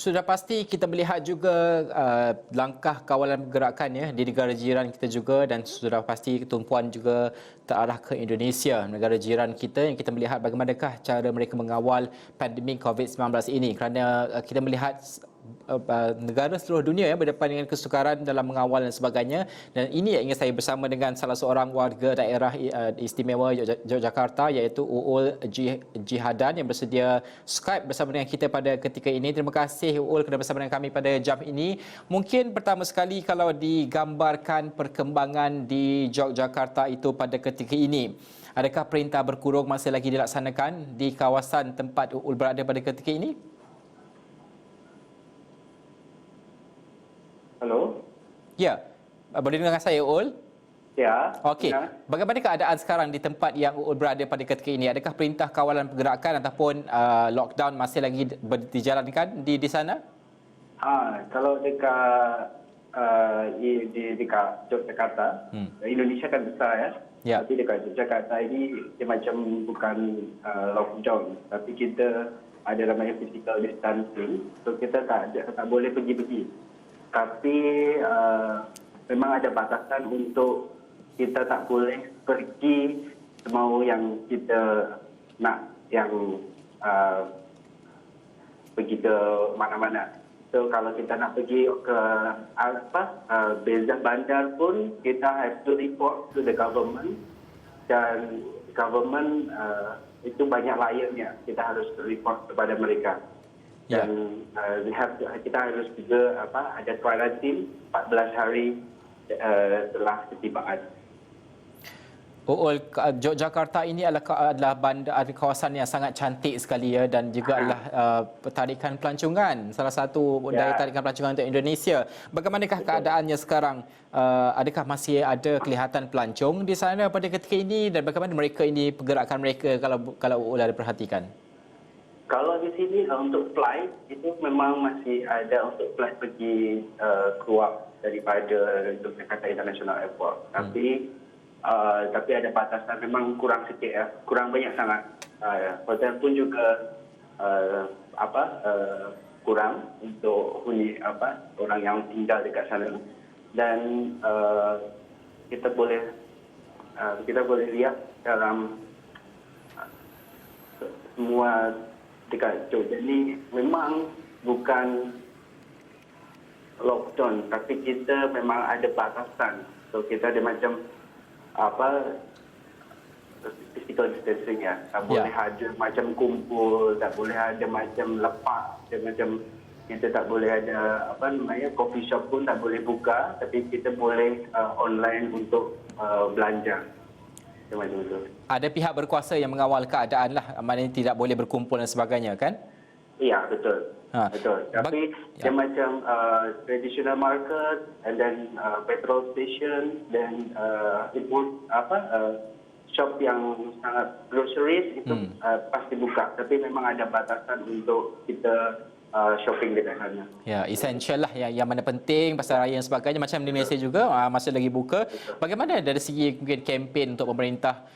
Sudah pasti kita melihat juga langkah kawalan pergerakan ya di negara jiran kita juga, dan sudah pasti tumpuan juga terarah ke Indonesia, negara jiran kita, yang kita melihat bagaimanakah cara mereka mengawal pandemik COVID-19 ini, kerana kita melihat negara seluruh dunia ya berdepan dengan kesukaran dalam mengawal dan sebagainya. Dan ini yang ingin saya bersama dengan salah seorang warga daerah istimewa Yogyakarta, iaitu Uul Jihadan, yang bersedia Skype bersama dengan kita pada ketika ini. Terima kasih Uul kerana bersama dengan kami pada jam ini. Mungkin pertama sekali kalau digambarkan perkembangan di Yogyakarta itu pada ketika ini, adakah perintah berkurung masih lagi dilaksanakan di kawasan tempat Uul berada pada ketika ini? Halo? Ya, boleh dengar saya Uul? Ya. Okey. Bagaimana keadaan sekarang di tempat yang Uul berada pada ketika ini? Adakah perintah kawalan pergerakan ataupun lockdown masih lagi dijalankan di sana? Kalau dekat dekat Yogyakarta, Indonesia kan besar ya. Ya. Tapi dekat Yogyakarta ini dia macam bukan lockdown, tapi kita ada namanya physical distancing. So kita tak boleh pergi-pergi. Tapi memang ada batasan untuk kita tak boleh pergi semau yang kita nak, yang pergi ke mana-mana. So kalau kita nak pergi ke bandar pun, kita have to report to the government, dan government itu banyak layernya, kita harus report kepada mereka. Dan kita harus juga ada quarantine 14 hari setelah ketibaan. Yogyakarta ini adalah kawasan yang sangat cantik sekali ya, dan juga adalah tarikan pelancongan, salah satu daya tarikan pelancongan untuk Indonesia. Bagaimanakah keadaannya sekarang? Adakah masih ada kelihatan pelancong di sana pada ketika ini, dan bagaimana mereka ini, pergerakan mereka kalau ada perhatikan? Kalau di sini untuk flight itu memang masih ada untuk flight pergi keluar daripada Yogyakarta International Airport. Tapi ada batasan, memang kurang sikit ya, kurang banyak sangat. Hotel pun juga kurang untuk orang yang tinggal dekat sana. Dan kita boleh lihat dalam semua dekat Jogja ni memang bukan lockdown, tapi kita memang ada batasan. So kita ada macam physical distancing ya. Tak boleh ada macam kumpul, tak boleh ada macam lepak, macam kita tak boleh ada coffee shop pun tak boleh buka, tapi kita boleh online untuk belanja. Macam itu. Ada pihak berkuasa yang mengawal keadaan lah, maknanya tidak boleh berkumpul dan sebagainya kan? Ya, betul. Betul. Tapi dia macam traditional market, and then petrol station, dan shop yang sangat groceries itu pasti buka. Tapi memang ada batasan untuk kita shopping dekat sana. Ya, essential lah, yang mana penting, pasar raya dan sebagainya, macam di Malaysia juga masih lagi buka. Bagaimana dari segi mungkin kempen untuk pemerintah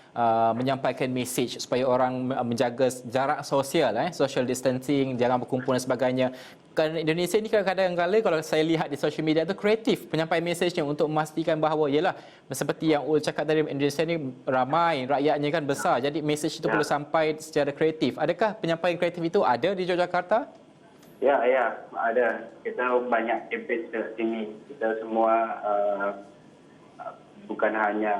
menyampaikan mesej supaya orang menjaga jarak sosial, social distancing, jangan berkumpul dan sebagainya. Kerana Indonesia ni kadang-kadang kalau saya lihat di social media tu kreatif penyampaian mesejnya untuk memastikan bahawa yalah, seperti yang Ul cakap tadi, Indonesia ni ramai, rakyatnya kan besar, jadi mesej itu perlu sampai secara kreatif. Adakah penyampaian kreatif itu ada di Yogyakarta? Ya, ada. Kita banyak kempen di sini. Kita semua bukan hanya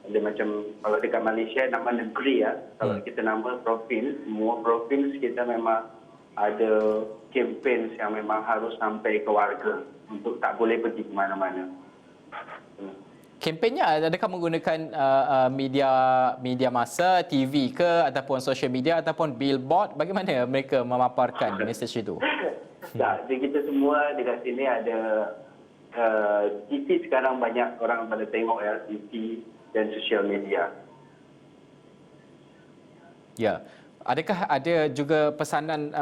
ada macam kalau dekat Malaysia nama negeri ya. Kalau kita nama provinsi, semua provinsi kita memang ada kempen yang memang harus sampai ke warga untuk tak boleh pergi ke mana-mana. Kempennya adakah menggunakan media massa, TV ke, ataupun social media, ataupun billboard? Bagaimana mereka memaparkan mesej itu? Tak, kita semua dekat sini ada TV. Sekarang banyak orang pada tengok ya, TV dan social media. Ya. Adakah ada juga pesanan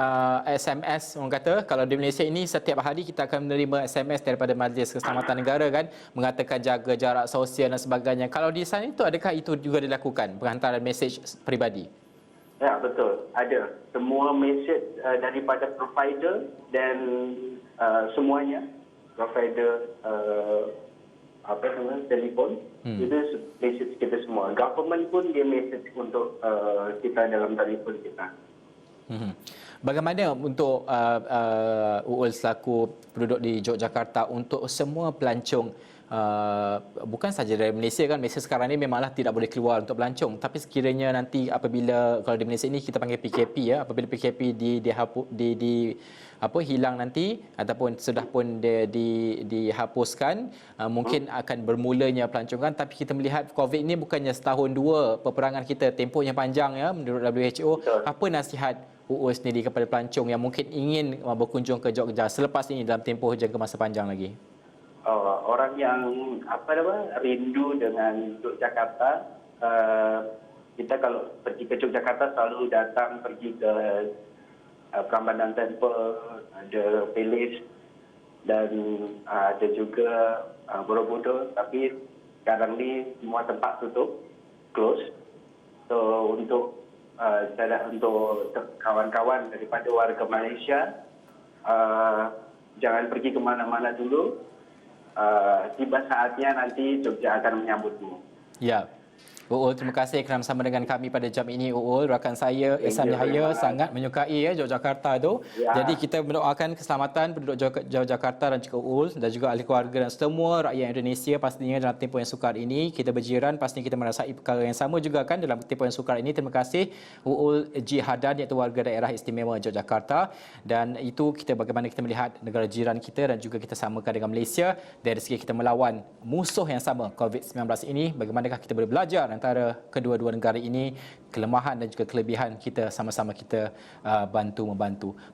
SMS, orang kata kalau di Malaysia ini setiap hari kita akan menerima SMS daripada Majlis Keselamatan Negara kan, mengatakan jaga jarak sosial dan sebagainya. Kalau di sana itu, adakah itu juga dilakukan, penghantaran mesej peribadi? Ya, betul. Ada. Semua mesej daripada provider dan semuanya, provider telefon, itu mesej kita semua. Government pun dia mesej untuk kita dalam telefon kita. Bagaimana untuk Uul selaku penduduk di Yogyakarta untuk semua pelancong, bukan saja dari Malaysia kan, Malaysia sekarang ni memanglah tidak boleh keluar untuk pelancong, tapi sekiranya nanti apabila, kalau di Malaysia ini kita panggil PKP ya, apabila PKP hilang nanti ataupun sudah pun dihapuskan, mungkin akan bermulanya pelancongan. Tapi kita melihat COVID ini bukannya setahun dua, peperangan kita tempoh yang panjang ya menurut WHO. Betul. Apa nasihat UU sendiri kepada pelancong yang mungkin ingin berkunjung ke Jogja selepas ini dalam tempoh jangka masa panjang lagi? Orang yang rindu dengan Yogyakarta, kita kalau pergi ke Yogyakarta selalu datang pergi ke Prambanan Temple, ada Palace dan ada juga Borobudur. Tapi sekarang ni semua tempat tutup, close. So untuk kawan-kawan daripada warga Malaysia, jangan pergi ke mana-mana dulu. Tiba saatnya nanti Jogja akan menyambutmu. Ya. Uul, terima kasih kerana bersama dengan kami pada jam ini. Uul, rakan saya Ihsan Yahya sangat menyukai Yogyakarta tu. Ya. Jadi kita mendoakan keselamatan penduduk Yogyakarta dan juga Uul dan juga ahli keluarga dan semua rakyat Indonesia pastinya dalam tempoh yang sukar ini. Kita berjiran, pastinya kita merasai perkara yang sama juga kan dalam tempoh yang sukar ini. Terima kasih Uul Jihadan, iaitu warga daerah istimewa Yogyakarta. Dan itu bagaimana kita melihat negara jiran kita dan juga kita samakan dengan Malaysia dari segi kita melawan musuh yang sama COVID-19 ini. Bagaimanakah kita boleh belajar antara kedua-dua negara ini, kelemahan dan juga kelebihan kita, sama-sama kita bantu-membantu.